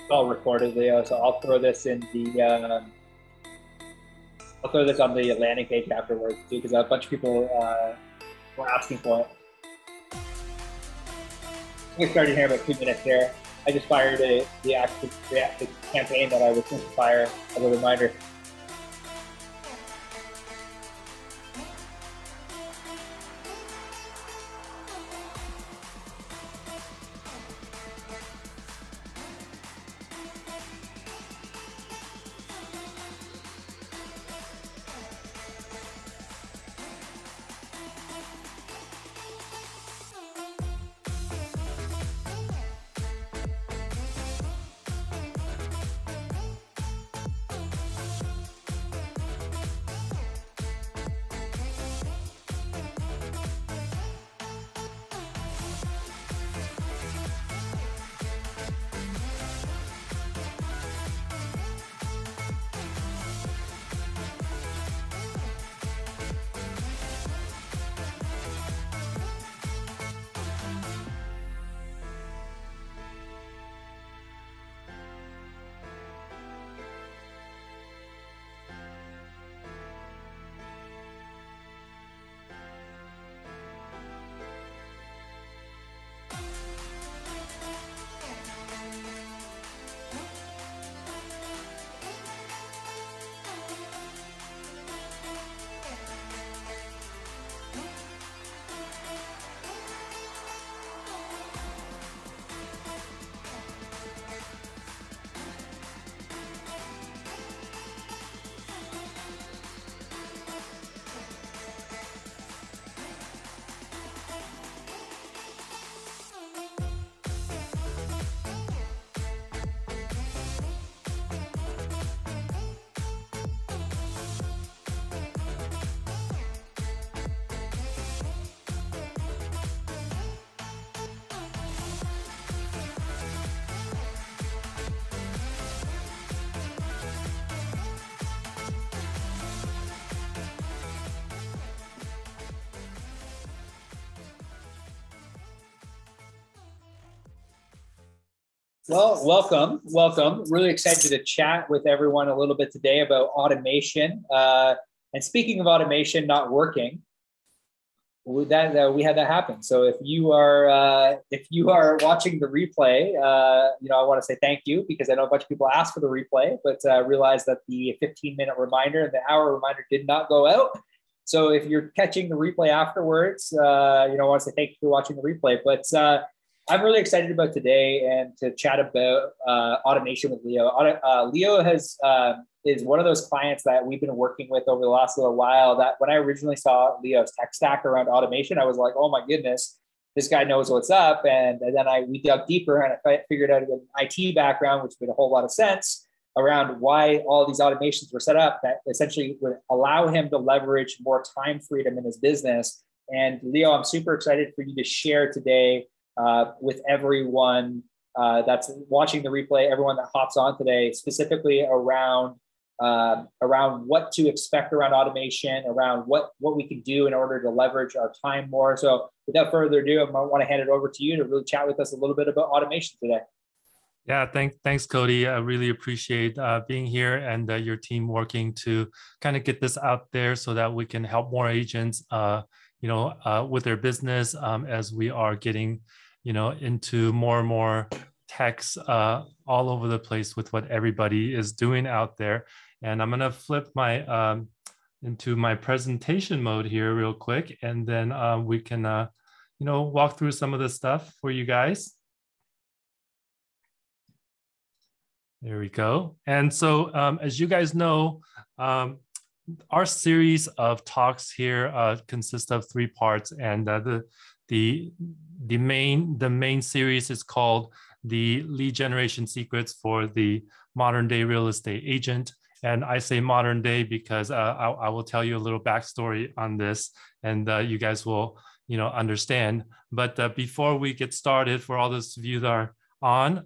all recorded, Leo. So I'll throw this in the I'll throw this on the landing page afterwards too, because a bunch of people were asking for it. We started here about 2 minutes there. I just fired the campaign that I was going to fire as a reminder. Well, welcome. Really excited to chat with everyone a little bit today about automation. And speaking of automation not working, we had that happen. So if you are watching the replay, I want to say thank you because I know a bunch of people asked for the replay, but realized that the 15-minute reminder and the hour reminder did not go out. So if you're catching the replay afterwards, I want to say thank you for watching the replay. But I'm really excited about today and to chat about automation with Leo. Leo is one of those clients that we've been working with over the last little while that when I originally saw Leo's tech stack around automation, I was like, oh my goodness, this guy knows what's up. And then we dug deeper and I figured out an IT background, which made a whole lot of sense around why all these automations were set up that essentially would allow him to leverage more time freedom in his business. And Leo, I'm super excited for you to share today with everyone that's watching the replay, everyone that hops on today, specifically around what to expect around automation, around what we can do in order to leverage our time more. So without further ado, I want to hand it over to you to really chat with us a little bit about automation today. Yeah, thanks, Cody. I really appreciate being here and your team working to kind of get this out there so that we can help more agents, with their business as we are getting, into more and more techs all over the place with what everybody is doing out there. And I'm gonna flip my into my presentation mode here real quick, and then we can, walk through some of the stuff for you guys. There we go. And so as you guys know, our series of talks here consists of 3 parts, and the main series is called the Lead Generation Secrets for the Modern Day Real Estate Agent. And I say modern day because I will tell you a little backstory on this, and you guys will understand. But before we get started, for all those of you that are on,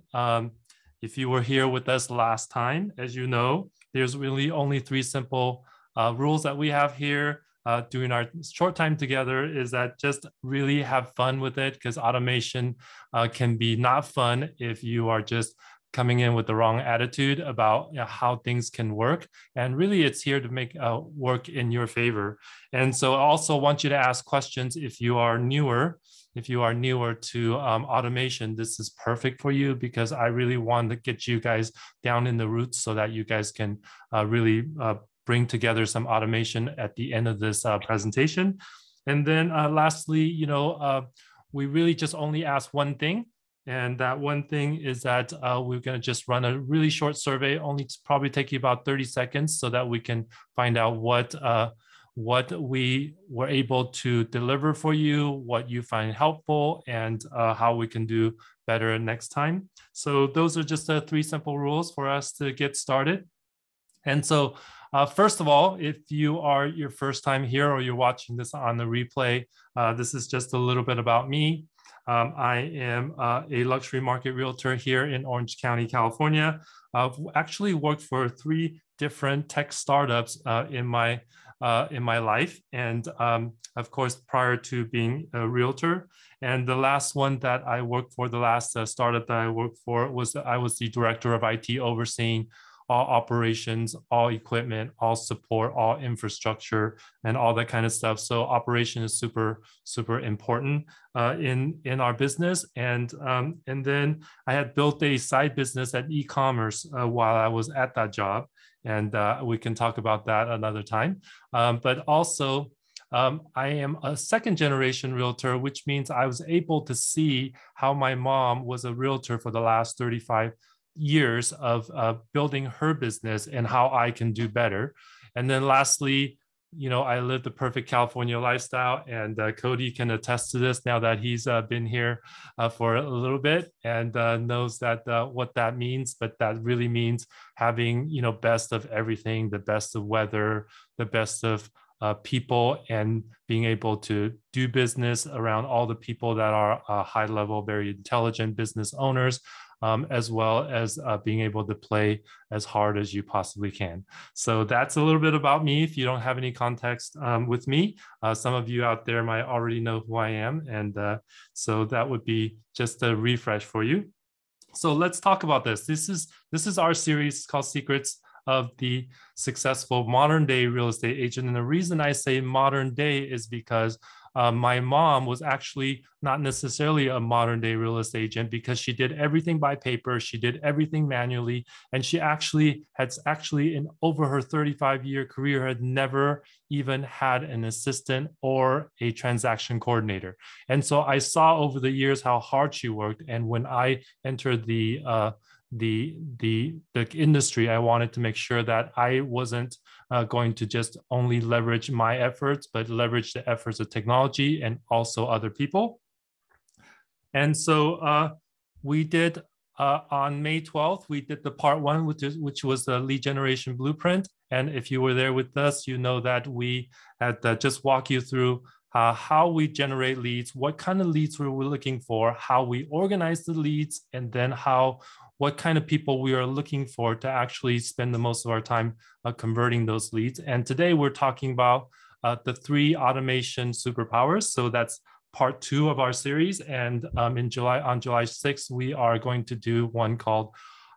if you were here with us last time, as you know, there's really only 3 simple rules that we have here during our short time together, is that just really have fun with it, because automation can be not fun if you are just coming in with the wrong attitude about how things can work. And really, it's here to make work in your favor. And so I also want you to ask questions if you are newer. If you are newer to automation, this is perfect for you, because I really want to get you guys down in the roots so that you guys can really bring together some automation at the end of this presentation. And then lastly, we really just only ask one thing. And that one thing is that we're going to just run a really short survey, only to probably take you about 30 seconds, so that we can find out what we were able to deliver for you, what you find helpful, and how we can do better next time. So those are just the 3 simple rules for us to get started. And so first of all, if you are your first time here or you're watching this on the replay, this is just a little bit about me. I am a luxury market realtor here in Orange County, California. I've actually worked for 3 different tech startups in my life, and of course, prior to being a realtor. And the last one that I worked for, the last startup that I worked for, was I was the director of IT, overseeing all operations, all equipment, all support, all infrastructure, and all that kind of stuff. So operation is super, super important in our business. And then I had built a side business at e-commerce while I was at that job. And we can talk about that another time. But also, I am a 2nd generation realtor, which means I was able to see how my mom was a realtor for the last 35 years of building her business and how I can do better. And then lastly, I live the perfect California lifestyle, and Cody can attest to this now that he's been here for a little bit, and knows that what that means. But that really means having, best of everything, the best of weather, the best of people, and being able to do business around all the people that are high level, very intelligent business owners, as well as being able to play as hard as you possibly can. So that's a little bit about me. If you don't have any context with me, some of you out there might already know who I am. And so that would be just a refresh for you. So let's talk about this. This is our series called Secrets of the Successful Modern Day Real Estate Agent. And the reason I say modern day is because my mom was actually not necessarily a modern day real estate agent, because she did everything by paper. She did everything manually. And she actually in over her 35-year career had never even had an assistant or a transaction coordinator. And so I saw over the years how hard she worked. And when I entered the industry, I wanted to make sure that I wasn't going to just only leverage my efforts, but leverage the efforts of technology and also other people. And so we did on May 12th, we did the part 1, which was the lead generation blueprint. And if you were there with us, you know that we had just walk you through how we generate leads, what kind of leads we're looking for, how we organize the leads, and then what kind of people we are looking for to actually spend the most of our time converting those leads. And today we're talking about the 3 automation superpowers. So that's part 2 of our series. And on July 6th, we are going to do one called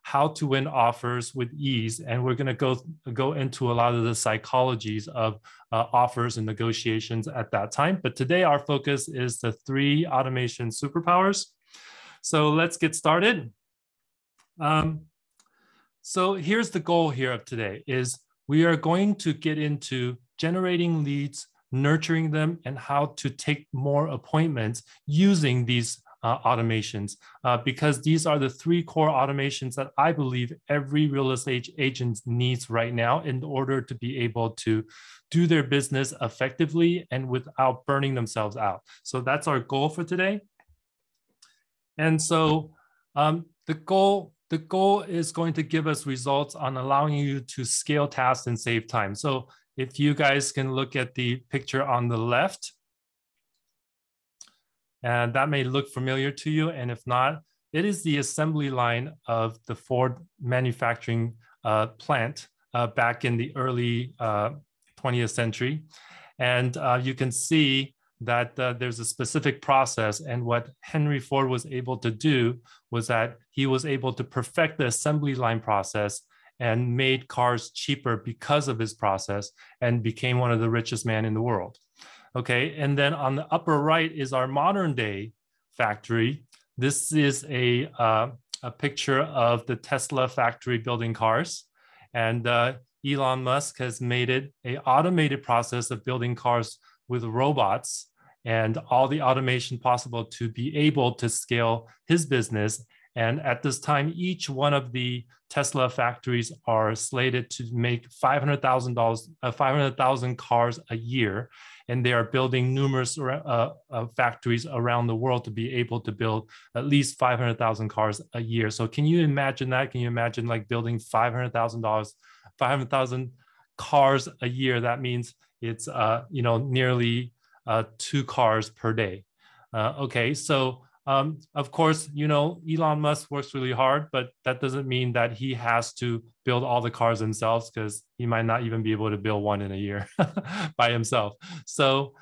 How to Win Offers with Ease. And we're going to go into a lot of the psychologies of offers and negotiations at that time. But today our focus is the 3 automation superpowers. So let's get started. So here's the goal here of today is we are going to get into generating leads, nurturing them, and how to take more appointments using these automations, because these are the 3 core automations that I believe every real estate agent needs right now in order to be able to do their business effectively and without burning themselves out. So that's our goal for today. And so the goal is going to give us results on allowing you to scale tasks and save time. So if you guys can look at the picture on the left, and that may look familiar to you. And if not, it is the assembly line of the Ford manufacturing plant back in the early 20th century. And you can see that there's a specific process. And what Henry Ford was able to do was that he was able to perfect the assembly line process and made cars cheaper because of his process, and became one of the richest men in the world. Okay, and then on the upper right is our modern day factory. This is a picture of the Tesla factory building cars. And Elon Musk has made it an automated process of building cars with robots and all the automation possible to be able to scale his business. And at this time, each one of the Tesla factories are slated to make $500,000 cars a year. And they are building numerous factories around the world to be able to build at least 500,000 cars a year. So can you imagine that? Can you imagine like building 500,000 cars a year? That means it's nearly 2 cars per day. Okay, so of course, Elon Musk works really hard, but that doesn't mean that he has to build all the cars himself, because he might not even be able to build one in a year by himself. So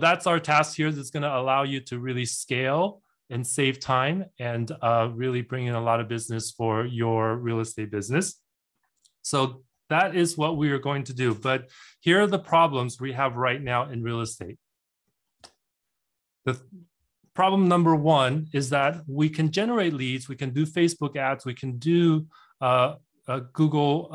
that's our task here. That's going to allow you to really scale and save time and really bring in a lot of business for your real estate business. So that is what we are going to do. But here are the problems we have right now in real estate. The problem number one is that we can generate leads, we can do Facebook ads, we can do Google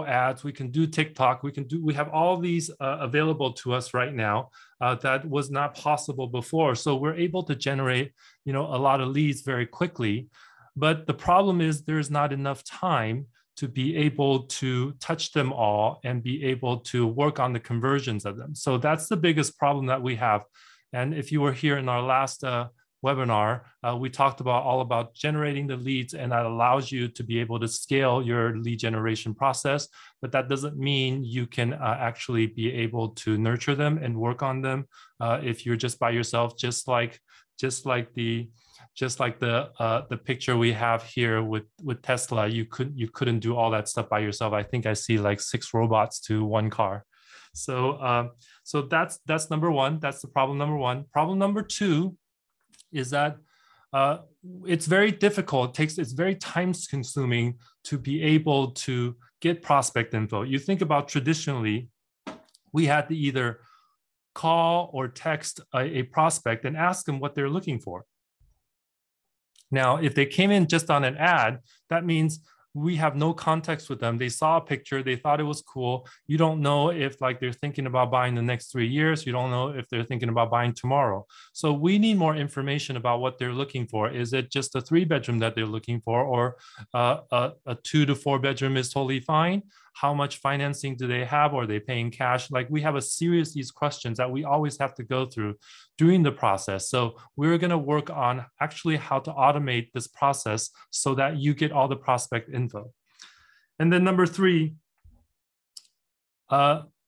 ads, we can do TikTok, we have all these available to us right now that was not possible before. So we're able to generate, a lot of leads very quickly. But the problem is there's not enough time to be able to touch them all and be able to work on the conversions of them. So that's the biggest problem that we have. And if you were here in our last webinar, we talked all about generating the leads, and that allows you to be able to scale your lead generation process. But that doesn't mean you can actually be able to nurture them and work on them if you're just by yourself, just like the picture we have here with Tesla. You couldn't do all that stuff by yourself. I think I see like 6 robots to 1 car. So that's number one. That's the problem number one. Problem number two is that it's very difficult. It's very time consuming to be able to get prospect info. You think about traditionally, we had to either call or text a prospect and ask them what they're looking for. Now, if they came in just on an ad, that means we have no context with them. They saw a picture, they thought it was cool. You don't know if they're thinking about buying the next 3 years. You don't know if they're thinking about buying tomorrow. So we need more information about what they're looking for. Is it just a 3-bedroom that they're looking for, or a 2 to 4 bedroom is totally fine? How much financing do they have? Or are they paying cash? We have a series of these questions that we always have to go through during the process. So we're going to work on actually how to automate this process so that you get all the prospect info. And then number 3,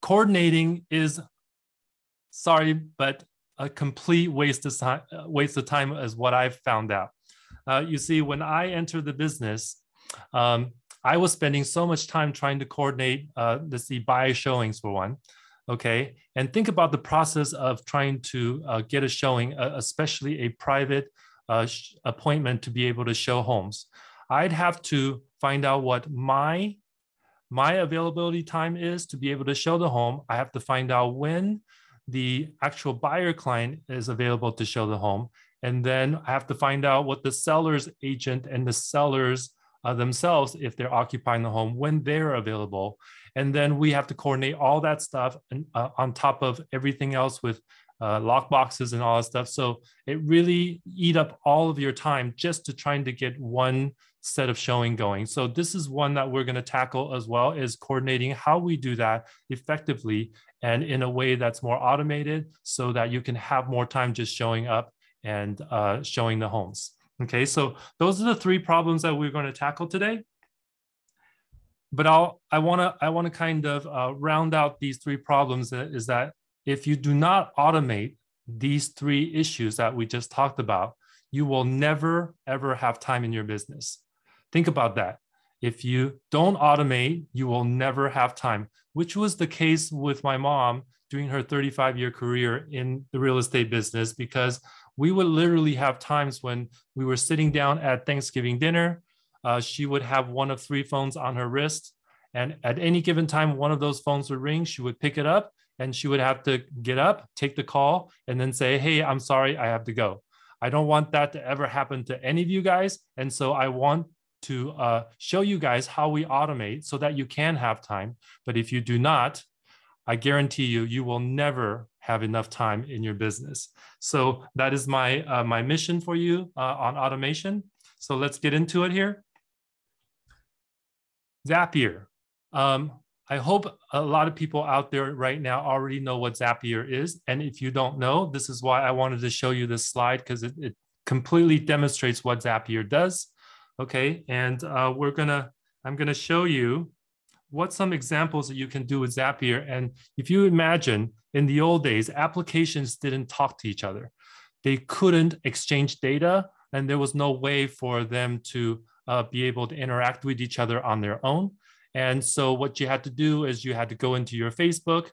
coordinating is, sorry, but a complete waste of time is what I've found out. You see, when I entered the business, I was spending so much time trying to coordinate, buy showings for one, okay? And think about the process of trying to get a showing, especially a private appointment to be able to show homes. I'd have to find out what my availability time is to be able to show the home. I have to find out when the actual buyer client is available to show the home. And then I have to find out what the seller's agent and the sellers themselves, if they're occupying the home, when they're available. And then we have to coordinate all that stuff on top of everything else with lock boxes and all that stuff. So it really eat up all of your time just to trying to get one set of showing going. So this is one that we're going to tackle as well, is coordinating how we do that effectively and in a way that's more automated so that you can have more time just showing up and showing the homes. Okay, so those are the 3 problems that we're going to tackle today. But I want to kind of round out these 3 problems. Is that if you do not automate these 3 issues that we just talked about, you will never ever have time in your business. Think about that. If you don't automate, you will never have time. which was the case with my mom during her 35-year career in the real estate business, because we would literally have times when we were sitting down at Thanksgiving dinner. She would have one of 3 phones on her wrist. And at any given time, one of those phones would ring, she would pick it up, and she would have to get up, take the call, and then say, hey, I'm sorry, I have to go. I don't want that to ever happen to any of you guys. And so I want to show you guys how we automate so that you can have time. But if you do not, I guarantee you, you will never have enough time in your business. So that is my, my mission for you on automation. So let's get into it here. Zapier. I hope a lot of people out there right now already know what Zapier is. And if you don't know, this is why I wanted to show you this slide, because it completely demonstrates what Zapier does. Okay, and I'm gonna show you what some examples that you can do with Zapier. And if you imagine in the old days, applications didn't talk to each other. They couldn't exchange data, and there was no way for them to be able to interact with each other on their own. And so what you had to do is you had to go into your Facebook,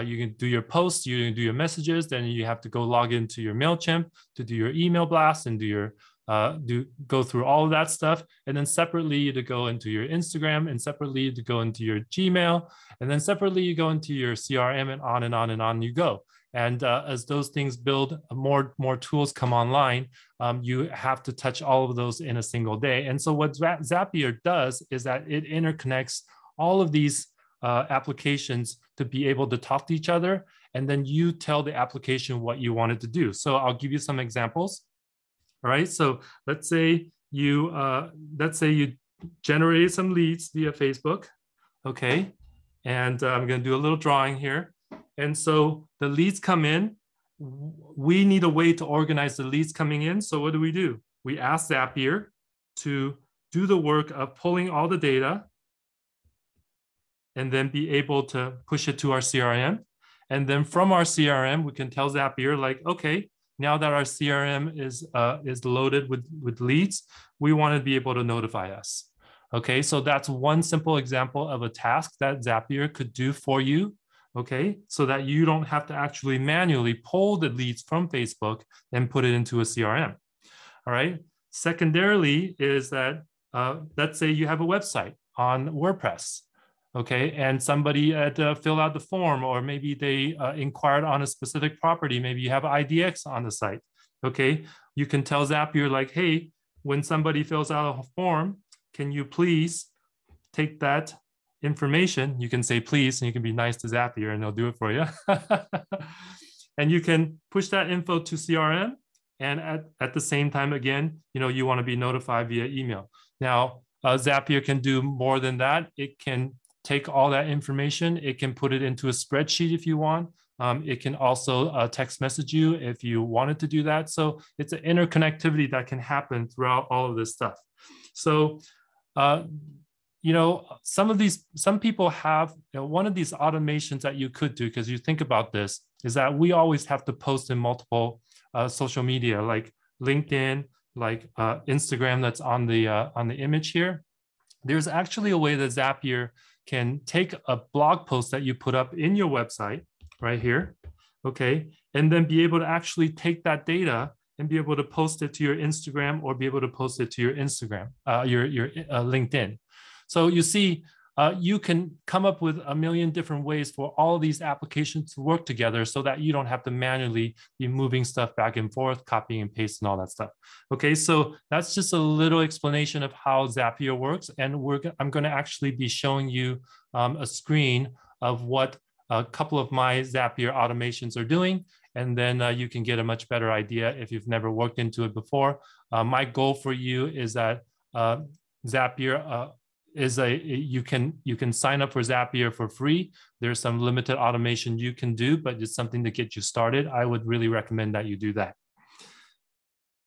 you can do your posts, you can do your messages, then you have to go log into your MailChimp to do your email blast and do your go through all of that stuff. And then separately you to go into your Instagram, and separately to go into your Gmail, and then separately you go into your CRM, and on and on and on you go. And as those things build, more tools come online, you have to touch all of those in a single day. And so what Zapier does is that it interconnects all of these applications to be able to talk to each other. And then you tell the application what you want it to do. So I'll give you some examples. All right. So let's say you generated some leads via Facebook. Okay. And I'm going to do a little drawing here. And so the leads come in. We need a way to organize the leads coming in. So what do? We ask Zapier to do the work of pulling all the data and then be able to push it to our CRM. And then from our CRM, we can tell Zapier, like, okay, now that our CRM is loaded with leads, we want to be able to notify us. Okay, so that's one simple example of a task that Zapier could do for you. Okay, so that you don't have to actually manually pull the leads from Facebook and put it into a CRM. All right. Secondarily is that let's say you have a website on WordPress. Okay, and somebody had to fill out the form, or maybe they inquired on a specific property. Maybe you have IDX on the site. Okay, you can tell Zapier, like, hey, when somebody fills out a form, can you please take that information? You can say please, and you can be nice to Zapier, and they'll do it for you. And you can push that info to CRM, and at the same time, again, you want to be notified via email. Now, Zapier can do more than that. It can take all that information. It can put it into a spreadsheet if you want. It can also text message you if you wanted to do that. So it's an interconnectivity that can happen throughout all of this stuff. So, some people have, one of these automations that you could do, because you think about this, is that we always have to post in multiple social media, like LinkedIn, like Instagram, that's on the image here. There's actually a way that Zapier can take a blog post that you put up in your website right here, okay, and then be able to actually take that data and be able to post it to your Instagram, or be able to post it to your Instagram, your LinkedIn. So you see, you can come up with a million different ways for all of these applications to work together, so that you don't have to manually be moving stuff back and forth, copying and pasting all that stuff. Okay, so that's just a little explanation of how Zapier works. And I'm going to actually be showing you a screen of what a couple of my Zapier automations are doing. And then you can get a much better idea if you've never worked into it before. My goal for you is that Zapier you can sign up for Zapier for free. There's some limited automation you can do, but it's something to get you started. I would really recommend that you do that.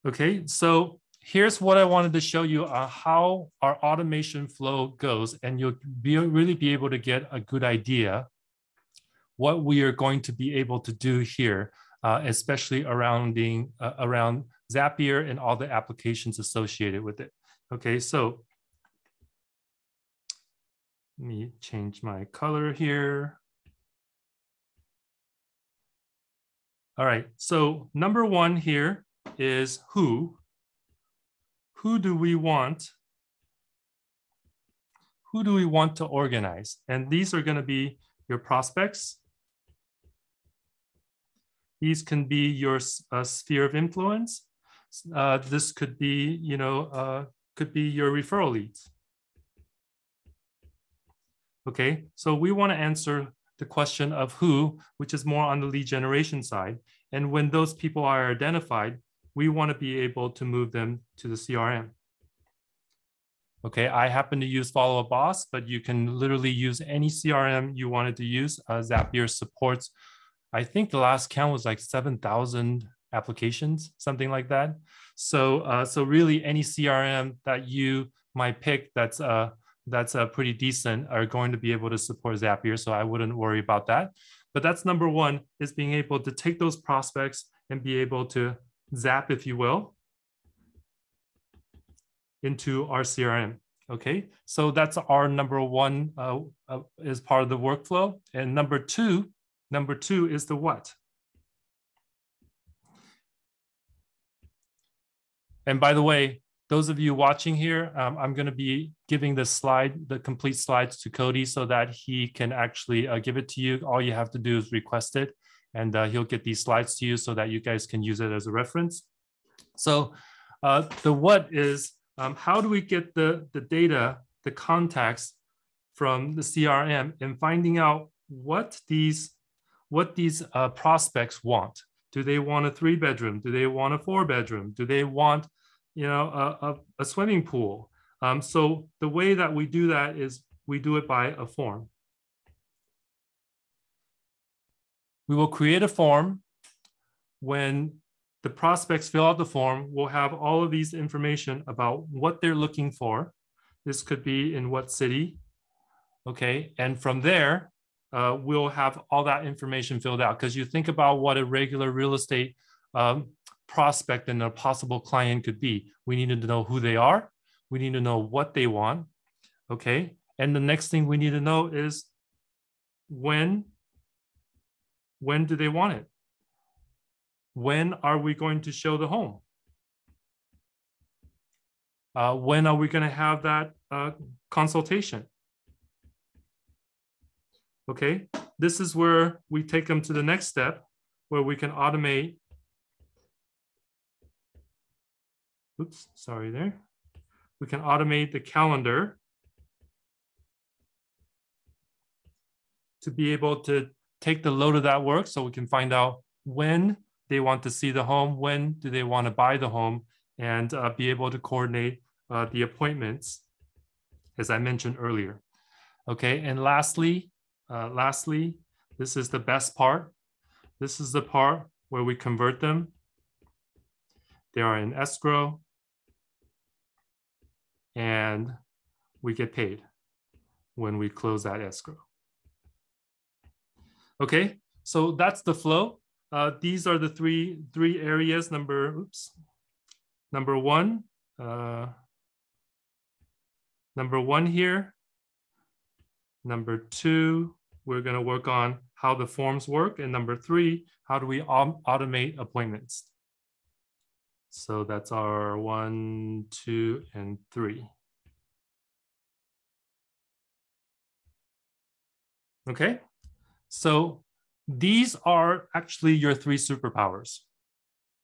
Okay, so here's what I wanted to show you how our automation flow goes, and you'll really be able to get a good idea what we are going to be able to do here, especially around Zapier and all the applications associated with it. Okay, so Let me change my color here. All right, so number one here is who. Who do we want? Who do we want to organize? And these are going to be your prospects. These can be your sphere of influence. This could be, could be your referral leads. Okay, so we want to answer the question of who, which is more on the lead generation side. And when those people are identified, we want to be able to move them to the CRM. Okay, I happen to use Follow Up Boss, but you can literally use any CRM you wanted to use. Zapier supports, I think the last count was like 7,000 applications, something like that. So, so really any CRM that you might pick that's pretty decent are going to be able to support Zapier. So I wouldn't worry about that. But that's number one, is being able to take those prospects and be able to zap, if you will, into our CRM. Okay, so that's our number one is part of the workflow. And number two is the what. And by the way, those of you watching here, I'm going to be giving the complete slides to Cody so that he can actually give it to you. All you have to do is request it, and he'll get these slides to you so that you guys can use it as a reference. So the what is, how do we get the data, the contacts from the CRM and finding out what these prospects want? Do they want a 3-bedroom? Do they want a 4-bedroom? Do they want, a swimming pool? So the way that we do that is we do it by a form. We will create a form. When the prospects fill out the form, we'll have all of these information about what they're looking for. This could be in what city, okay? And from there, we'll have all that information filled out, because you think about what a regular real estate prospect and a possible client could be. We need to know who they are. We need to know what they want, okay? And the next thing we need to know is when do they want it? When are we going to show the home? When are we going to have that consultation? Okay, this is where we take them to the next step, where we can automate. Oops, sorry there. We can automate the calendar to be able to take the load of that work, so we can find out when they want to see the home, when do they want to buy the home, and be able to coordinate the appointments, as I mentioned earlier. Okay, and lastly, this is the best part. This is the part where we convert them. They are in escrow, and we get paid when we close that escrow. Okay, so that's the flow. These are the three areas. Number one here. Number two, we're going to work on how the forms work. And number three, how do we automate appointments? So that's our 1, 2, and 3. Okay, so these are actually your 3 superpowers.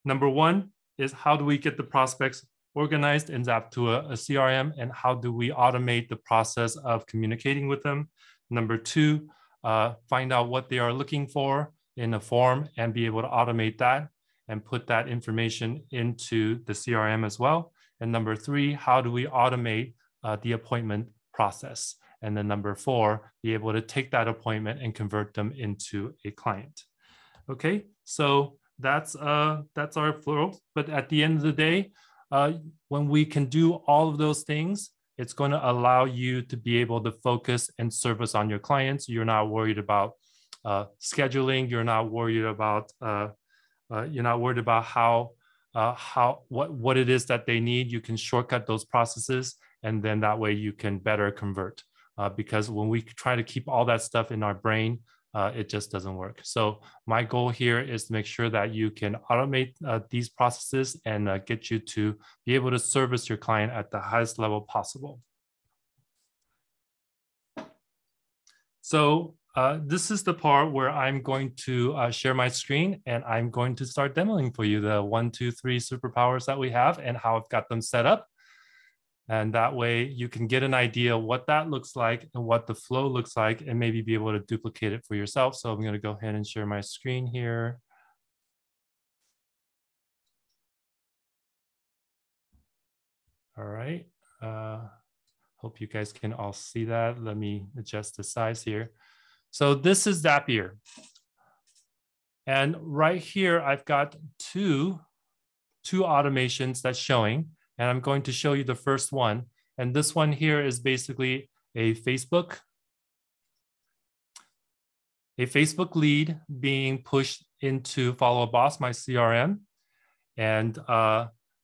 Number one is, how do we get the prospects organized and zapped to a CRM, and how do we automate the process of communicating with them? Number two, find out what they are looking for in a form and be able to automate that and put that information into the CRM as well. And number three, how do we automate the appointment process? And then number four, be able to take that appointment and convert them into a client. Okay, so that's our flow. But at the end of the day, when we can do all of those things, it's going to allow you to be able to focus and service on your clients. You're not worried about scheduling. You're not worried about what it is that they need. You can shortcut those processes, and then that way you can better convert. because when we try to keep all that stuff in our brain, it just doesn't work. So my goal here is to make sure that you can automate these processes and get you to be able to service your client at the highest level possible. So this is the part where I'm going to share my screen, and I'm going to start demoing for you the 1, 2, 3 superpowers that we have and how I've got them set up. And that way you can get an idea what that looks like and what the flow looks like, and maybe be able to duplicate it for yourself. So I'm going to go ahead and share my screen here. All right. Hope you guys can all see that. Let me adjust the size here. So this is Zapier. And right here, I've got two automations that's showing. And I'm going to show you the first one. And this one here is basically a Facebook lead being pushed into Follow Up Boss, my CRM. And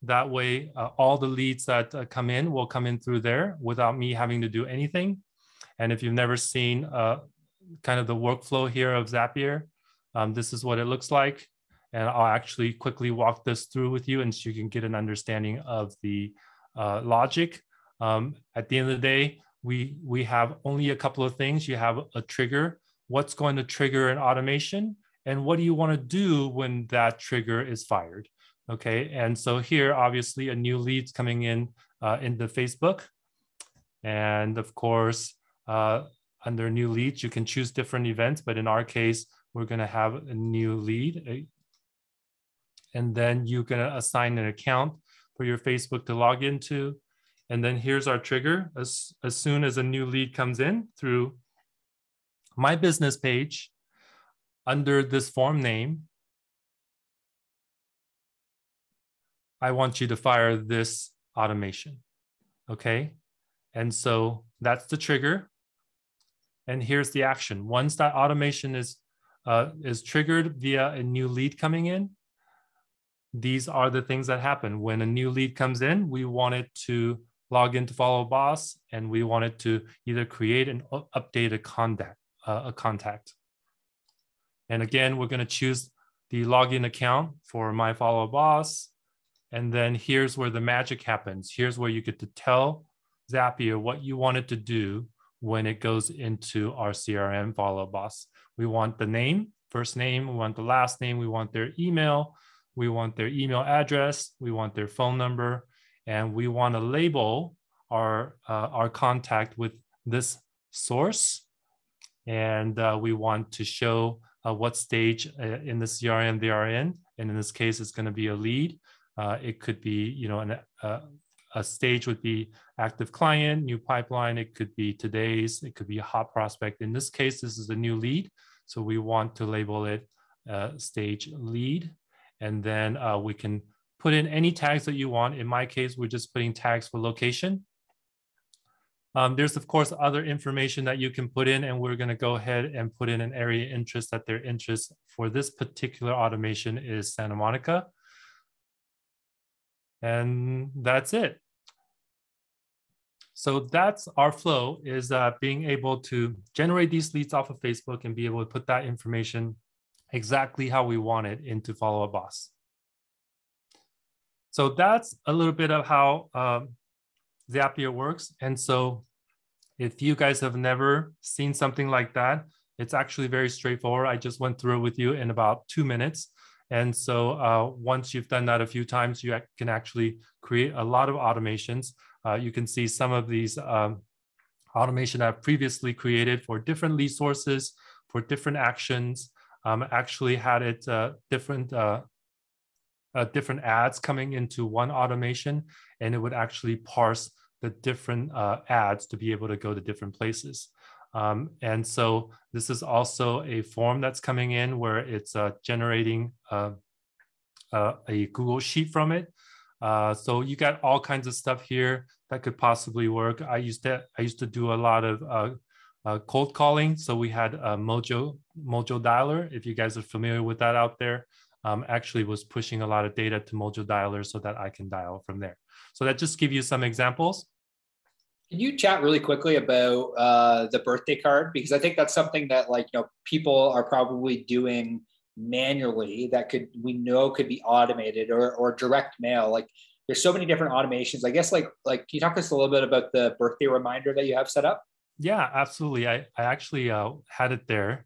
that way, all the leads that come in will come in through there without me having to do anything. And if you've never seen kind of the workflow here of Zapier, this is what it looks like. And I'll actually quickly walk this through with you, and so you can get an understanding of the logic. At the end of the day, we have only a couple of things. You have a trigger. What's going to trigger an automation? And what do you want to do when that trigger is fired? Okay, and so here, obviously, a new lead's coming in into Facebook. And of course, under new leads, you can choose different events. But in our case, we're going to have a new lead. And then you're going to assign an account for your Facebook to log into. And then here's our trigger. As soon as a new lead comes in through my business page, under this form name, I want you to fire this automation. Okay. And so that's the trigger. And here's the action. Once that automation is triggered via a new lead coming in, these are the things that happen. When a new lead comes in, we want it to log into Follow Boss, and we want it to either create and update a contact. And again, we're going to choose the login account for my Follow Boss. And then here's where the magic happens. Here's where you get to tell Zapier what you want it to do when it goes into our CRM Follow Boss. We want the name, first name, we want the last name, we want their email, we want their email address, we want their phone number, and we want to label our contact with this source. And we want to show what stage in the CRM they are in. And in this case, it's going to be a lead. It could be, a stage would be active client, new pipeline. It could be today's, it could be a hot prospect. In this case, this is a new lead. So we want to label it stage lead. And then we can put in any tags that you want. In my case, we're just putting tags for location. There's, of course, other information that you can put in, and we're going to go ahead and put in an area of interest that their interest for this particular automation is Santa Monica. And that's it. So that's our flow, is being able to generate these leads off of Facebook and be able to put that information exactly how we want it into Follow Up Boss. So that's a little bit of how Zapier works. And so if you guys have never seen something like that, it's actually very straightforward. I just went through it with you in about 2 minutes. And so once you've done that a few times, you can actually create a lot of automations. You can see some of these automation I've previously created for different lead sources, for different actions. Actually had it different ads coming into one automation, and it would actually parse the different ads to be able to go to different places. And so this is also a form that's coming in where it's generating a Google Sheet from it. So you got all kinds of stuff here that could possibly work. I used to do a lot of cold calling. So we had a Mojo Dialer. If you guys are familiar with that out there, actually was pushing a lot of data to Mojo Dialer so that I can dial from there. So that just give you some examples. Can you chat really quickly about the birthday card? Because I think that's something that people are probably doing manually that we know could be automated or direct mail. Like there's so many different automations. I guess can you talk to us a little bit about the birthday reminder that you have set up? Yeah, absolutely. I actually had it there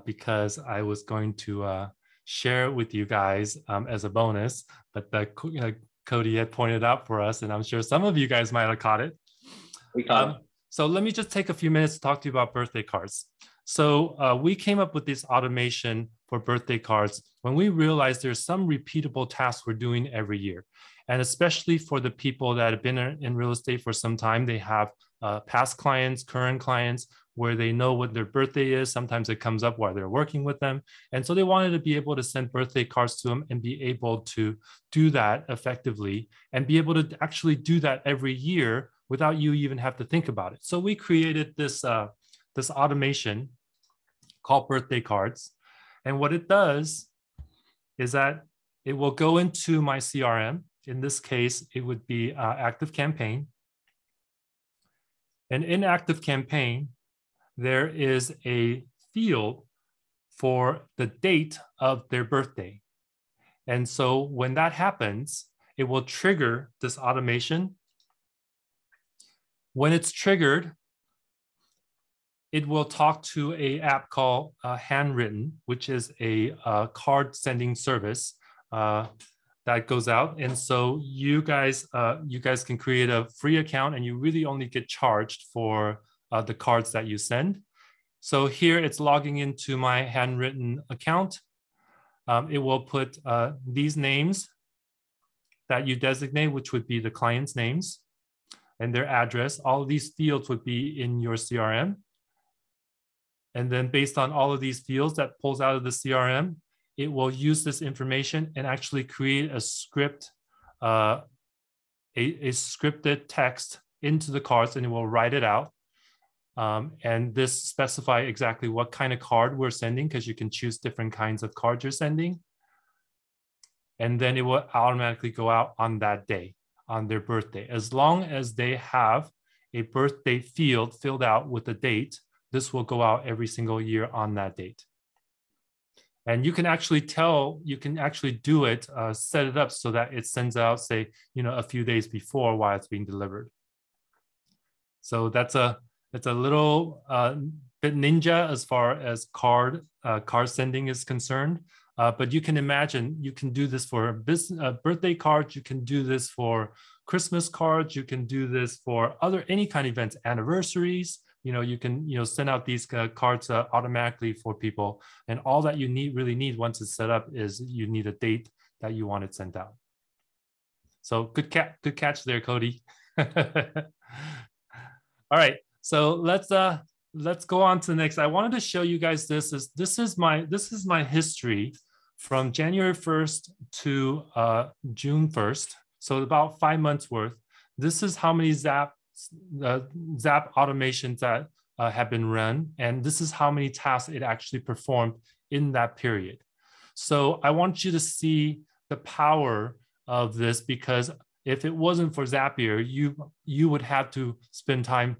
because I was going to share it with you guys as a bonus, but Cody had pointed out for us, and I'm sure some of you guys might have caught it. We caught it. So let me just take a few minutes to talk to you about birthday cards. So we came up with this automation for birthday cards when we realized there's some repeatable tasks we're doing every year. And especially for the people that have been in real estate for some time, they have past clients, current clients, where they know what their birthday is. Sometimes it comes up while they're working with them. And so they wanted to be able to send birthday cards to them and be able to do that effectively and be able to actually do that every year without you even have to think about it. So we created this automation called birthday cards. And what it does is that it will go into my CRM. In this case, it would be Active Campaign. And in Active Campaign, there is a field for the date of their birthday. And so when that happens, it will trigger this automation. When it's triggered, it will talk to an app called Handwritten, which is a card sending service that goes out. And so you guys can create a free account, and you really only get charged for the cards that you send. So here it's logging into my Handwritten account. It will put these names that you designate, which would be the client's names and their address. All of these fields would be in your CRM. And then based on all of these fields that pulls out of the CRM, it will use this information and actually create a script, a scripted text into the cards, and it will write it out. And this specify exactly what kind of card we're sending, because you can choose different kinds of cards you're sending. And then it will automatically go out on that day, on their birthday. As long as they have a birthday field filled out with the date, this will go out every single year on that date. And you can actually do it, set it up so that it sends out, say, a few days before while it's being delivered. So it's a little bit ninja as far as card sending is concerned. But you can imagine, you can do this for birthday cards, you can do this for Christmas cards, you can do this for any kind of events, anniversaries. You can send out these cards automatically for people, and all that you really need once it's set up is you need a date that you want it sent out. So good catch there, Cody. All right, so let's go on to the next. I wanted to show you guys this is my history from January 1st to June 1st. So about 5 months worth. This is how many Zap automations that have been run, and this is how many tasks it actually performed in that period. So I want you to see the power of this, because if it wasn't for Zapier, you would have to spend time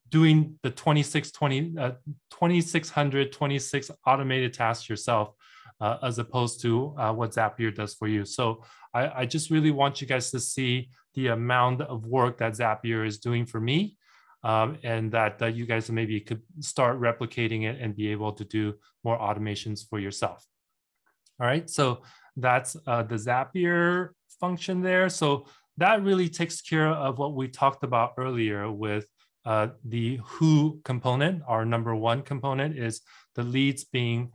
doing the 26 automated tasks yourself, as opposed to what Zapier does for you. So I just really want you guys to see the amount of work that Zapier is doing for me, and that you guys maybe could start replicating it and be able to do more automations for yourself. All right, so that's the Zapier function there. So that really takes care of what we talked about earlier with the who component. Our number one component is the leads being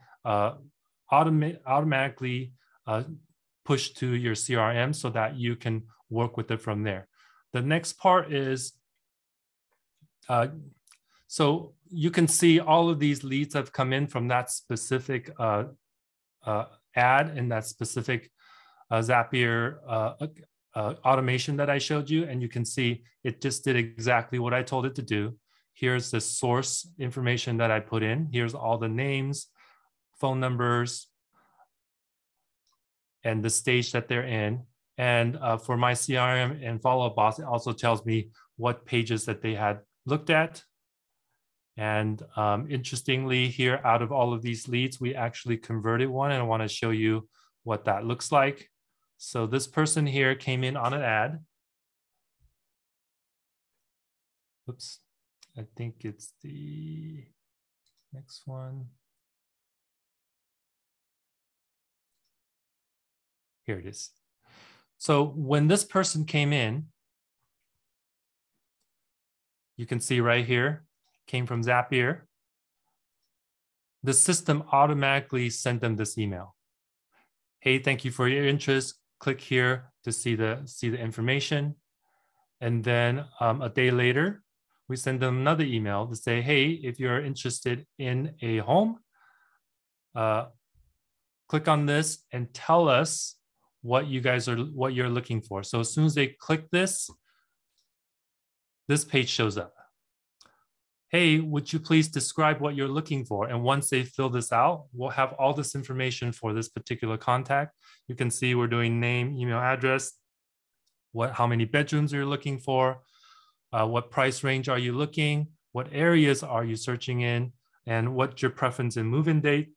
automatically pushed to your CRM so that you can work with it from there. The next part is, so you can see all of these leads have come in from that specific ad and that specific Zapier automation that I showed you. And you can see it just did exactly what I told it to do. Here's the source information that I put in. Here's all the names, phone numbers, and the stage that they're in. And for my CRM and follow-up boss, it also tells me what pages that they had looked at. And interestingly here, out of all of these leads, we actually converted one, and I want to show you what that looks like. So this person here came in on an ad. Oops, I think it's the next one. Here it is. So when this person came in, you can see right here, came from Zapier. The system automatically sent them this email. Hey, thank you for your interest. Click here to see the information. And then a day later, we send them another email to say, hey, if you're interested in a home, click on this and tell us what you're looking for. So as soon as they click this page shows up. Hey, would you please describe what you're looking for? And once they fill this out, we'll have all this information for this particular contact. You can see we're doing name, email address, how many bedrooms you're looking for, what price range are you looking, what areas are you searching in, and what's your preference in move-in date.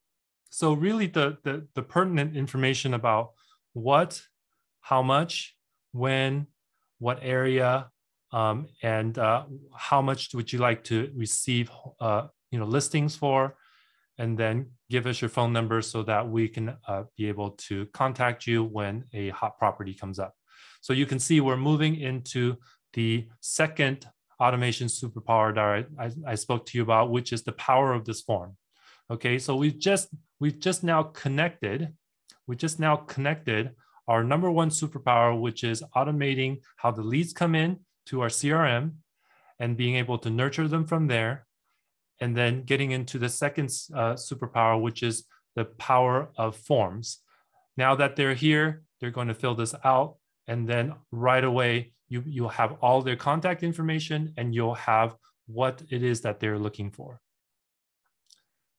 So really the pertinent information about what, how much, when, what area, and how much would you like to receive listings for, and then give us your phone number so that we can be able to contact you when a hot property comes up. So you can see we're moving into the second automation superpower that I spoke to you about, which is the power of this form. Okay, so we've just now connected our number one superpower, which is automating how the leads come in to our CRM and being able to nurture them from there. And then getting into the second superpower, which is the power of forms. Now that they're here, they're going to fill this out. And then right away, you'll have all their contact information and you'll have what it is that they're looking for.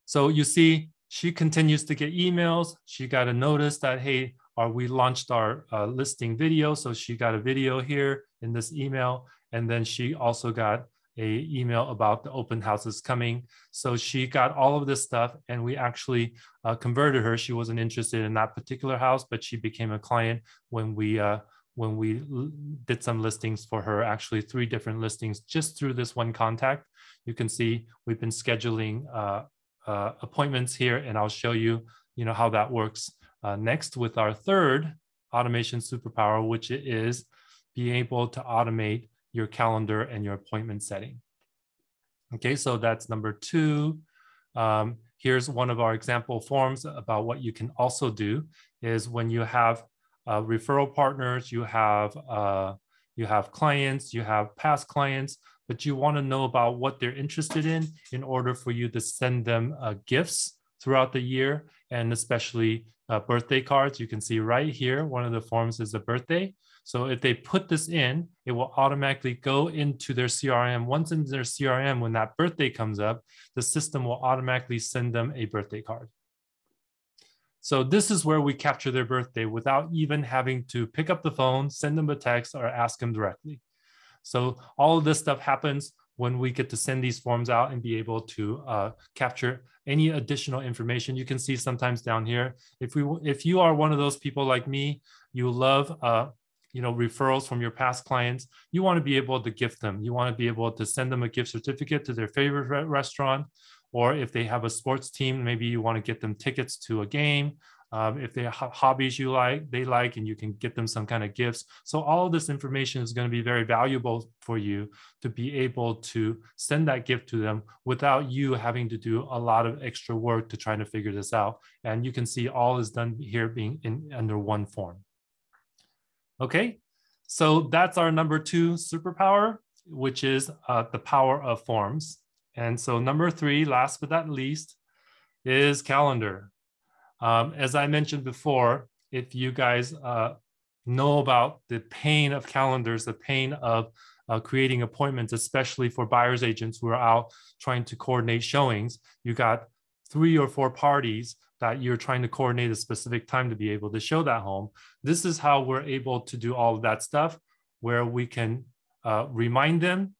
So you see, she continues to get emails. She got a notice that, hey, we launched our listing video. So she got a video here in this email. And then she also got an email about the open houses coming. So she got all of this stuff and we actually converted her. She wasn't interested in that particular house, but she became a client when we did some listings for her, actually 3 different listings just through this one contact. You can see we've been scheduling appointments here, and I'll show you, how that works next with our third automation superpower, which is being able to automate your calendar and your appointment setting. Okay, so that's number 2. Here's one of our example forms about what you can also do is when you have referral partners, you have clients, you have past clients, but you want to know about what they're interested in order for you to send them gifts throughout the year, and especially birthday cards. You can see right here, one of the forms is a birthday. So if they put this in, it will automatically go into their CRM. Once in their CRM, when that birthday comes up, the system will automatically send them a birthday card. So this is where we capture their birthday without even having to pick up the phone, send them a text, or ask them directly. So all of this stuff happens when we get to send these forms out and be able to capture any additional information. You can see sometimes down here, if you are one of those people like me, you love referrals from your past clients, you want to be able to gift them. You want to be able to send them a gift certificate to their favorite restaurant, or if they have a sports team, maybe you want to get them tickets to a game. If they have hobbies they like, and you can get them some kind of gifts. So all of this information is going to be very valuable for you to be able to send that gift to them without you having to do a lot of extra work to try to figure this out. And you can see all is done here being under one form. Okay, so that's our number 2 superpower, which is the power of forms. And so number 3, last but not least, is calendar. As I mentioned before, if you guys know about the pain of calendars, the pain of creating appointments, especially for buyer's agents who are out trying to coordinate showings, you got 3 or 4 parties that you're trying to coordinate a specific time to be able to show that home. This is how we're able to do all of that stuff, where we can remind them.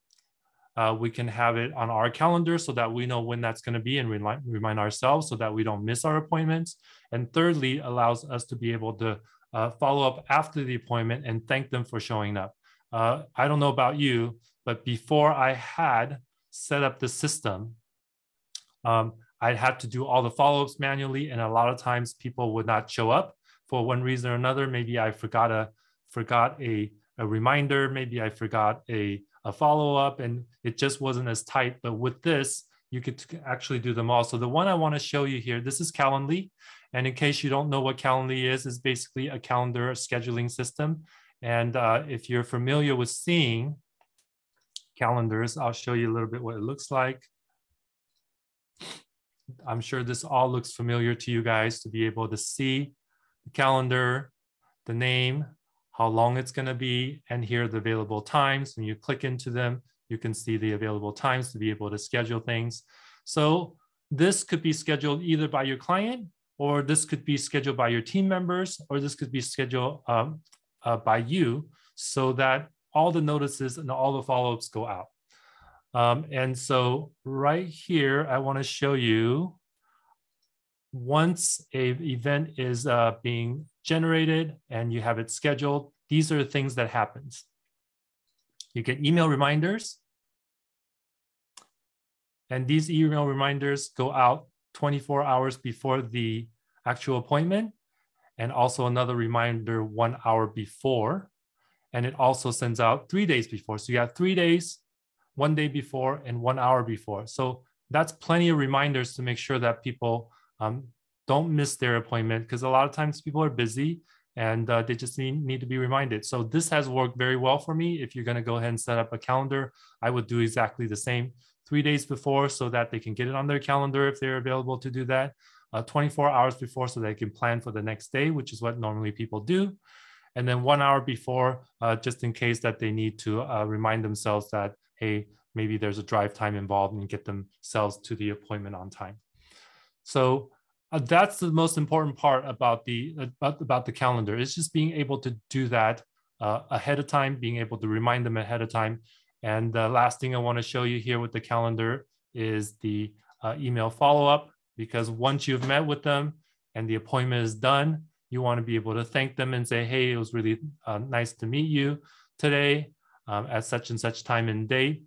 We can have it on our calendar so that we know when that's going to be and remind ourselves so that we don't miss our appointments. And thirdly, allows us to be able to follow up after the appointment and thank them for showing up. I don't know about you, but before I had set up the system, I had to do all the follow-ups manually, and a lot of times people would not show up for one reason or another. Maybe I forgot a reminder, maybe I forgot a follow-up, and it just wasn't as tight. But with this, you could actually do them all. So the one I want to show you here, this is Calendly. And in case you don't know what Calendly is basically a calendar scheduling system. And if you're familiar with seeing calendars, I'll show you a little bit what it looks like. I'm sure this all looks familiar to you guys to be able to see the calendar, the name, how long it's going to be, and here are the available times. When you click into them, you can see the available times to be able to schedule things. So this could be scheduled either by your client, or this could be scheduled by your team members, or this could be scheduled by you, so that all the notices and all the follow-ups go out. And so right here, I want to show you once an event is being generated and you have it scheduled, these are the things that happens. You get email reminders. And these email reminders go out 24 hours before the actual appointment, and also another reminder 1 hour before. And it also sends out 3 days before. So you have 3 days, 1 day before, and 1 hour before. So that's plenty of reminders to make sure that people don't miss their appointment, because a lot of times people are busy and they just need to be reminded. So this has worked very well for me. If you're going to go ahead and set up a calendar, I would do exactly the same 3 days before so that they can get it on their calendar if they're available to do that, 24 hours before so they can plan for the next day, which is what normally people do. And then 1 hour before, just in case that they need to remind themselves that, hey, maybe there's a drive time involved, and get themselves to the appointment on time. So that's the most important part about the calendar. It's just being able to do that ahead of time, being able to remind them ahead of time. And the last thing I want to show you here with the calendar is the email follow-up, because once you've met with them and the appointment is done, you want to be able to thank them and say, hey, it was really nice to meet you today at such and such time and date.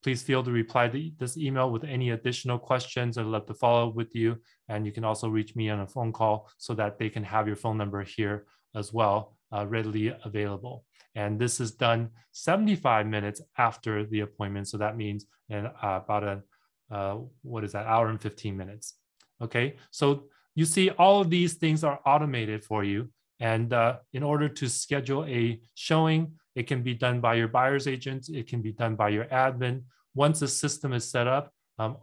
Please feel to reply to this email with any additional questions. I'd love to follow up with you. And you can also reach me on a phone call so that they can have your phone number here as well, readily available. And this is done 75 minutes after the appointment. So that means in about hour and 15 minutes. Okay, so you see all of these things are automated for you. And in order to schedule a showing, it can be done by your buyer's agent. It can be done by your admin. Once the system is set up,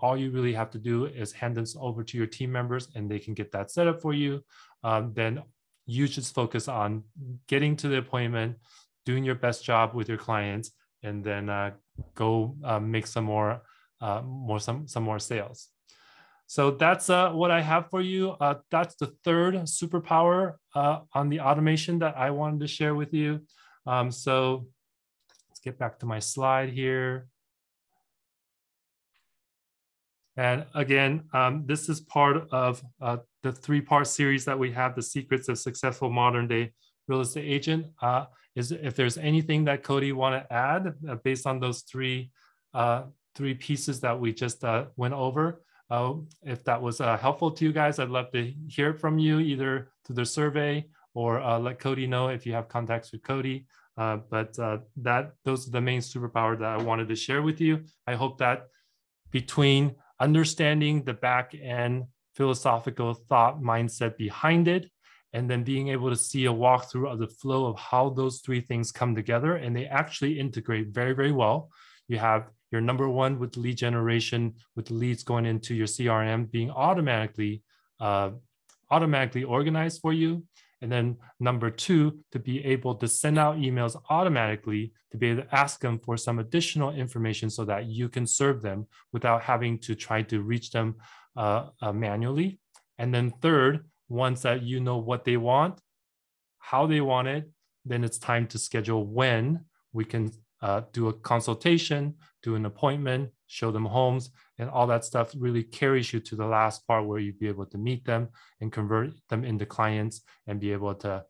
all you really have to do is hand this over to your team members and they can get that set up for you. Then you just focus on getting to the appointment, doing your best job with your clients, and then go make some more sales. So that's what I have for you. That's the third superpower on the automation that I wanted to share with you. So let's get back to my slide here. And again, this is part of the three-part series that we have, The Secrets of Successful Modern Day Real Estate Agent. Is if there's anything that Cody want to add based on those three pieces that we just went over. If that was helpful to you guys, I'd love to hear from you either through the survey or let Cody know if you have contacts with Cody. But those are the main superpower that I wanted to share with you. I hope that between understanding the back end philosophical thought mindset behind it, and then being able to see a walkthrough of the flow of how those three things come together, and they actually integrate very, very well. You have your number one with lead generation, with the leads going into your CRM being automatically organized for you. And then number two, to be able to send out emails automatically, to be able to ask them for some additional information so that you can serve them without having to try to reach them manually. And then third, once that you know what they want, how they want it, then it's time to schedule when we can do a consultation, do an appointment, show them homes, and all that stuff really carries you to the last part where you'd be able to meet them and convert them into clients and be able to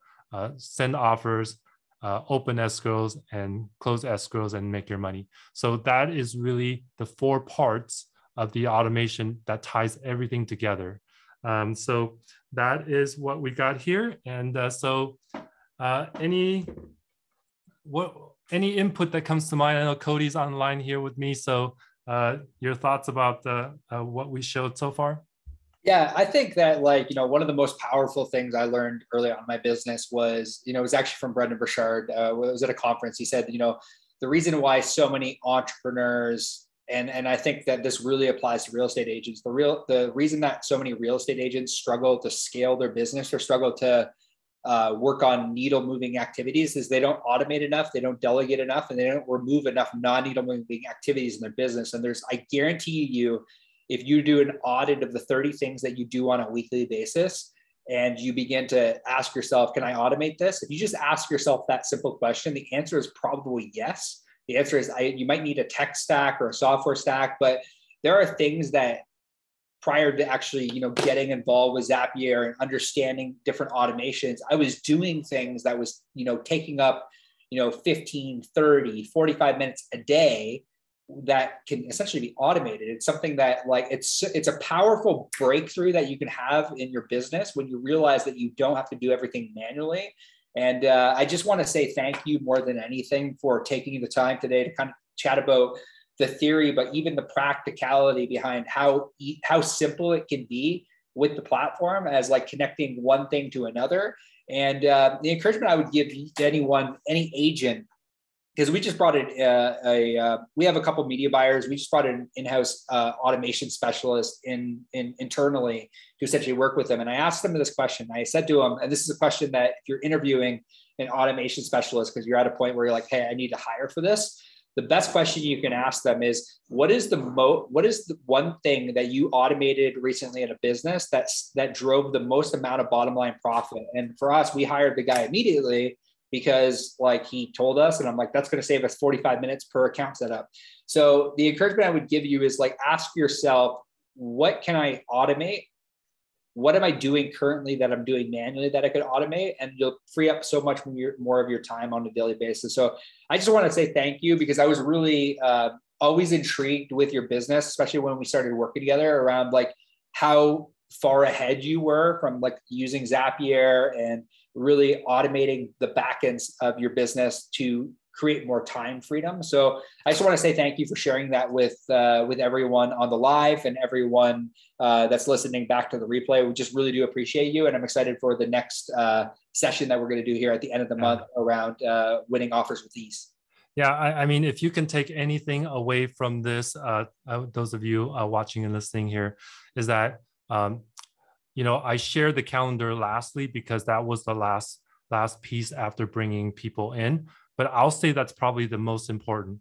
send offers, open escrows and close escrows and make your money. So that is really the 4 parts of the automation that ties everything together. So that is what we got here. And any input that comes to mind? I know Cody's online here with me. So your thoughts about what we showed so far? Yeah, I think that one of the most powerful things I learned early on in my business was, it was actually from Brendan Burchard. It was at a conference. He said, the reason why so many entrepreneurs, and I think that this really applies to real estate agents, the reason that so many real estate agents struggle to scale their business or struggle to work on needle moving activities is they don't automate enough, they don't delegate enough, and they don't remove enough non-needle moving activities in their business. And I guarantee you, if you do an audit of the 30 things that you do on a weekly basis, and you begin to ask yourself, can I automate this? If you just ask yourself that simple question, the answer is probably yes. The answer is you might need a tech stack or a software stack, but there are things that prior to actually, getting involved with Zapier and understanding different automations, I was doing things that was, taking up, 15, 30, 45 minutes a day that can essentially be automated. It's something that it's a powerful breakthrough that you can have in your business when you realize that you don't have to do everything manually. And I just want to say thank you more than anything for taking the time today to kind of chat about the theory, but even the practicality behind how simple it can be with the platform as connecting one thing to another. And the encouragement I would give to anyone, any agent, because we just brought in we have a couple of media buyers. We just brought in an in-house automation specialist internally to essentially work with them. And I asked them this question. I said to them, and this is a question that if you're interviewing an automation specialist, because you're at a point where you're like, hey, I need to hire for this, the best question you can ask them is, what is the one thing that you automated recently in a business that drove the most amount of bottom line profit? And for us, we hired the guy immediately because he told us, and I'm like, that's going to save us 45 minutes per account setup. So the encouragement I would give you is ask yourself, what can I automate? What am I doing currently that I'm doing manually that I could automate? And you'll free up so much more of your time on a daily basis. So I just want to say thank you, because I was really always intrigued with your business, especially when we started working together around how far ahead you were from using Zapier and really automating the back ends of your business to create more time freedom. So I just want to say thank you for sharing that with everyone on the live and everyone that's listening back to the replay. We just really do appreciate you. And I'm excited for the next session that we're going to do here at the end of the month around winning offers with ease. Yeah, I mean, if you can take anything away from this, those of you watching and listening here, is that, I shared the calendar lastly because that was the last piece after bringing people in. But I'll say that's probably the most important.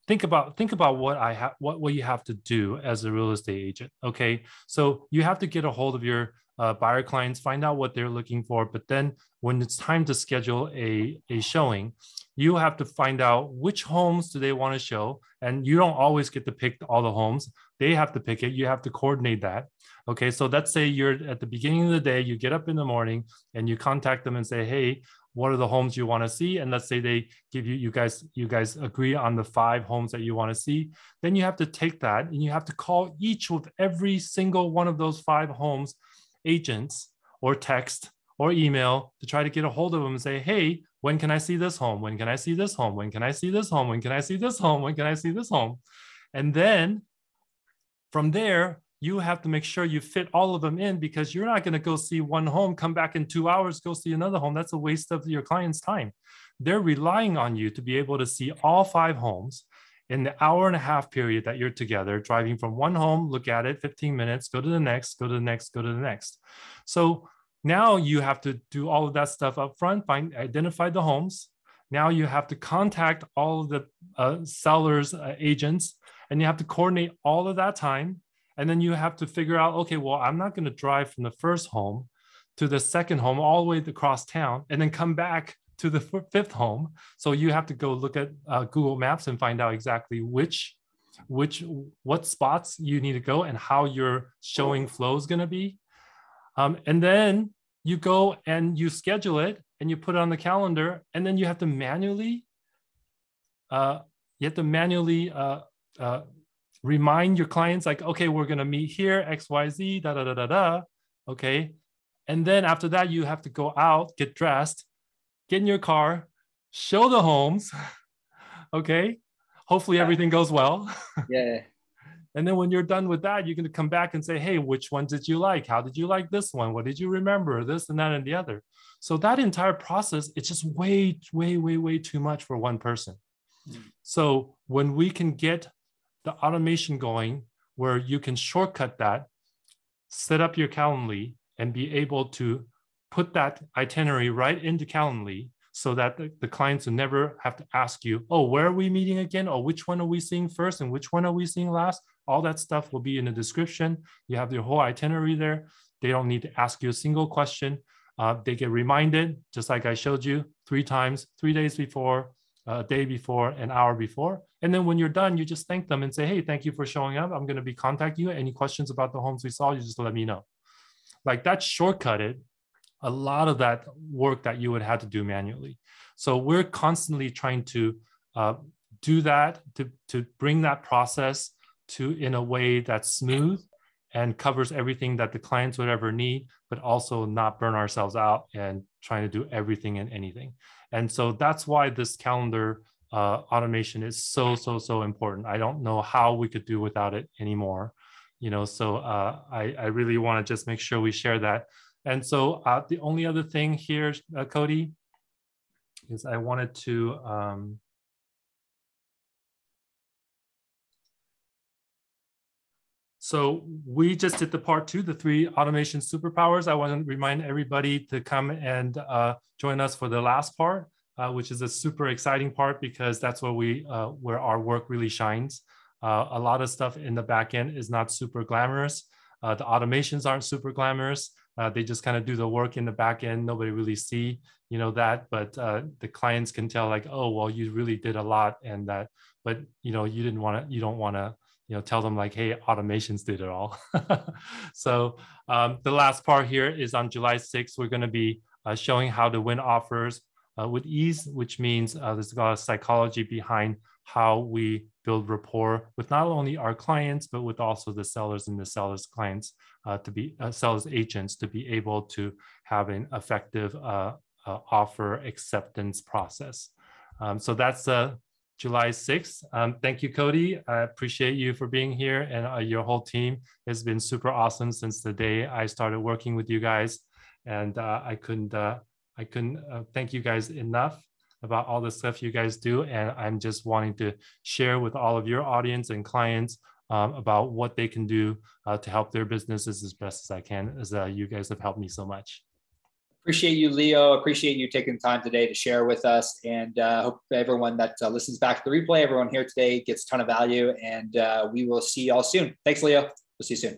Think about what you have to do as a real estate agent. Okay, so you have to get a hold of your buyer clients, find out what they're looking for. But then when it's time to schedule a showing, you have to find out which homes do they want to show. And you don't always get to pick all the homes. They have to pick it. You have to coordinate that. Okay, so let's say you're at the beginning of the day, you get up in the morning and you contact them and say, hey, what are the homes you want to see? And let's say they give you guys agree on the 5 homes that you want to see. Then you have to take that and you have to call each of every single one of those 5 homes agents, or text or email to try to get a hold of them and say, hey, when can I see this home? When can I see this home? When can I see this home? When can I see this home? When can I see this home? And then from there, you have to make sure you fit all of them in, because you're not going to go see one home, come back in 2 hours, go see another home. That's a waste of your client's time. They're relying on you to be able to see all 5 homes in the hour-and-a-half period that you're together, driving from one home, look at it, 15 minutes, go to the next, go to the next, go to the next. So now you have to do all of that stuff up front, identify the homes. Now you have to contact all of the sellers, agents, and you have to coordinate all of that time. And then you have to figure out, okay, well, I'm not going to drive from the first home to the second home all the way across town and then come back to the fifth home. So you have to go look at Google Maps and find out exactly what spots you need to go and how your showing flow is going to be. And then you go and you schedule it and you put it on the calendar, and then you have to manually remind your clients, like, okay, we're going to meet here, XYZ, da, da, da, da, da. Okay. And then after that, you have to go out, get dressed, get in your car, show the homes. Okay. Hopefully everything goes well. Yeah. And then when you're done with that, you're going to come back and say, hey, which one did you like? How did you like this one? What did you remember? This and that and the other. So that entire process, it's just way, way, way, way too much for one person. So when we can get the automation going where you can shortcut that, set up your Calendly and be able to put that itinerary right into Calendly so that the clients will never have to ask you, oh, where are we meeting again? Or which one are we seeing first and which one are we seeing last? All that stuff will be in the description. You have your whole itinerary there. They don't need to ask you a single question. They get reminded, just like I showed you, 3 times, 3 days before, a day before, an hour before. And then when you're done, you just thank them and say, hey, thank you for showing up. I'm going to be contacting you. Any questions about the homes we saw, you just let me know. Like that shortcutted a lot of that work that you would have to do manually. So we're constantly trying to do that, to bring that process to in a way that's smooth and covers everything that the clients would ever need, but also not burn ourselves out and trying to do everything and anything. And so that's why this calendar automation is so, so, so important. I don't know how we could do without it anymore. You know, so I really want to just make sure we share that. And so the only other thing here, Cody, is I wanted to so we just did the part 2, the 3 automation superpowers. I want to remind everybody to come and join us for the last part, which is a super exciting part because that's where our work really shines. A lot of stuff in the back end is not super glamorous. The automations aren't super glamorous. They just kind of do the work in the back end. Nobody really see, you know, that, but the clients can tell like, oh, well, you really did a lot and that, but you know, you don't want to, you know, tell them like, hey, automations did it all. So the last part here is on July 6th, we're going to be showing how to win offers with ease, which means there's a lot of psychology behind how we build rapport with not only our clients, but with also the sellers and the sellers' clients to be sellers agents to be able to have an effective offer acceptance process. So that's July 6th. Thank you, Cody. I appreciate you for being here, and your whole team has been super awesome since the day I started working with you guys. And I couldn't thank you guys enough about all the stuff you guys do. And I'm just wanting to share with all of your audience and clients about what they can do to help their businesses as best as I can, as you guys have helped me so much. Appreciate you, Leo. Appreciate you taking time today to share with us. And hope everyone that listens back to the replay, everyone here today gets a ton of value. And we will see y'all soon. Thanks, Leo. We'll see you soon.